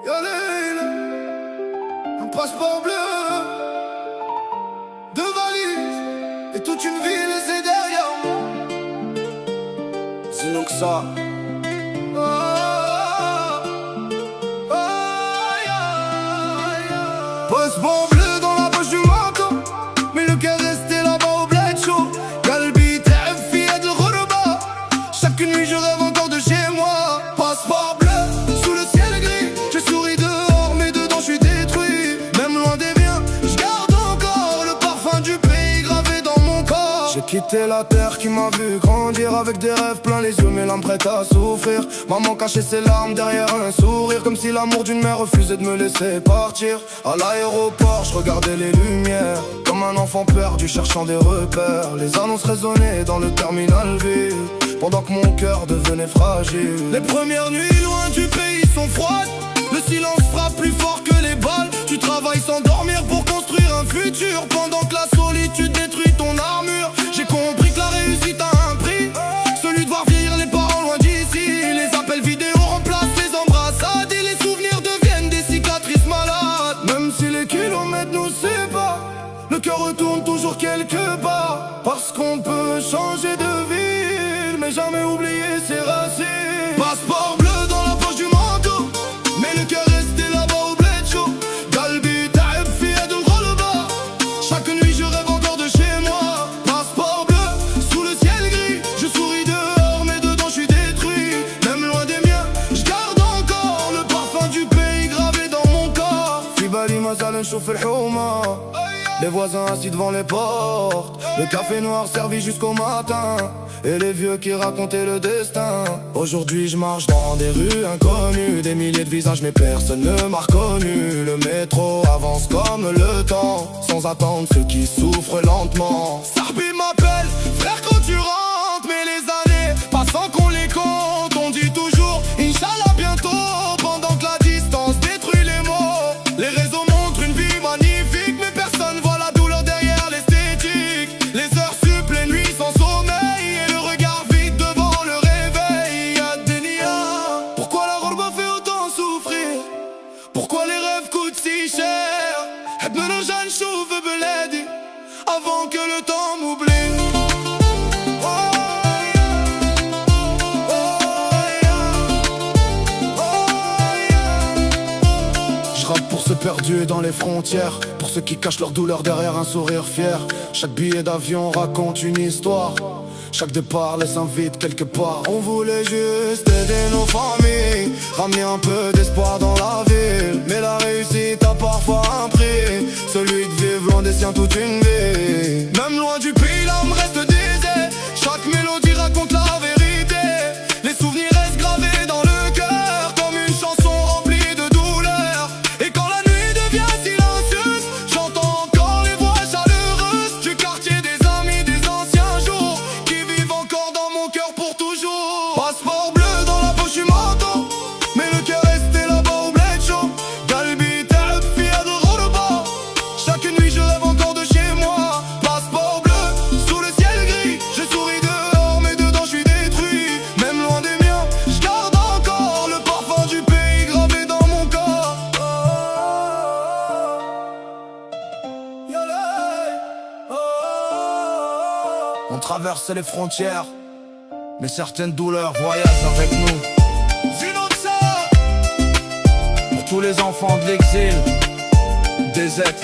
Y'a Leila, un passeport bleu, deux valises et toute une vie laissée derrière moi. Sinon que ça. Passeport bleu dans la poche du manteau, mais le cœur resté là-bas au bled chaud. Galbi ta'ab fi yad al-ghurba, chaque nuit je rêve encore de chez moi. Passeport bleu sous le ciel gris, je souris dehors mais dedans je suis détruit. Même loin des miens, je garde encore le parfum du pays gravé dans mon corps. J'ai quitté la terre qui m'a vu grandir, avec des rêves plein les yeux mais l'âme prête à souffrir. Maman cachait ses larmes derrière un sourire, comme si l'amour d'une mère refusait de me laisser partir. À l'aéroport, je regardais les lumières, comme un enfant perdu cherchant des repères. Les annonces résonnaient dans le terminal vide, pendant que mon cœur devenait fragile. Les premières nuits loin du pays sont froides, le silence frappe plus fort que les balles. Tu travailles sans dormir pour construire un futur, pendant que la solitude détruit ton armure. J'ai compris que la réussite a un prix, celui de voir vieillir les parents loin d'ici. Les appels vidéo remplacent les embrassades et les souvenirs deviennent des cicatrices malades. Même si les kilomètres nous séparent, le cœur retourne toujours quelque part. Parce qu'on peut changer de ville, mais jamais oublier ses racines. Passeport bleu dans la poche du manteau, mais le cœur resté là-bas au bled chaud. Galbi ta'ab fi yad al-ghurba, chaque nuit je rêve encore de chez moi. Passeport bleu sous le ciel gris, je souris dehors mais dedans je suis détruit. Même loin des miens, je garde encore le parfum du pays gravé dans mon corps. Fi bali mazal nchouf al-houma, les voisins assis devant les portes, le café noir servi jusqu'au matin, et les vieux qui racontaient le destin. Aujourd'hui je marche dans des rues inconnues, des milliers de visages mais personne ne m'a reconnu. Le métro avance comme le temps, sans attendre ceux qui souffrent lentement. Sarbi m'appelle, frère quand tu rentres, mais les années passant qu'on les compte. On dit toujours Inch'Allah bientôt, pendant que la distance détruit les mots. Les réseaux montrent une vie magnifique, mais personne voit la douleur derrière l'esthétique. Les heures sup, les nuits sans sommeil, et le regard vide devant le réveil. Y'a des nias. Pourquoi la ghurba fait autant souffrir? Pourquoi les rêves coûtent si cher? Heb نرجع نشوف بلادي avant que le temps m'oublie. Je rappe pour ceux perdus dans les frontières, pour ceux qui cachent leur douleur derrière un sourire fier. Chaque billet d'avion raconte une histoire, chaque départ laisse un vide quelque part. On voulait juste aider nos familles, ramener un peu d'espoir dans la ville. Mais la réussite a parfois un prix, celui de vivre loin des siens toute une vie. Même loin du pays, l'âme reste désert, chaque mélodie raconte la vérité. Les souvenirs restent gravés dans le cœur, comme une chanson remplie de douleur. Et quand la nuit devient silencieuse, j'entends encore les voix chaleureuses du quartier, des amis, des anciens jours qui vivent encore dans mon cœur pour toujours. Passeport bleu dans la poche du manteau, mais le cœur resté là-bas au bled chaud. Galbi ta'ab fi yad al-ghurba, chaque nuit je rêve encore de chez moi. Passeport bleu sous le ciel gris, je souris dehors mais dedans je suis détruit. Même loin des miens, je garde encore le parfum du pays gravé dans mon corps. On traverse les frontières, mais certaines douleurs voyagent avec nous. Pour tous les enfants de l'exil, des êtres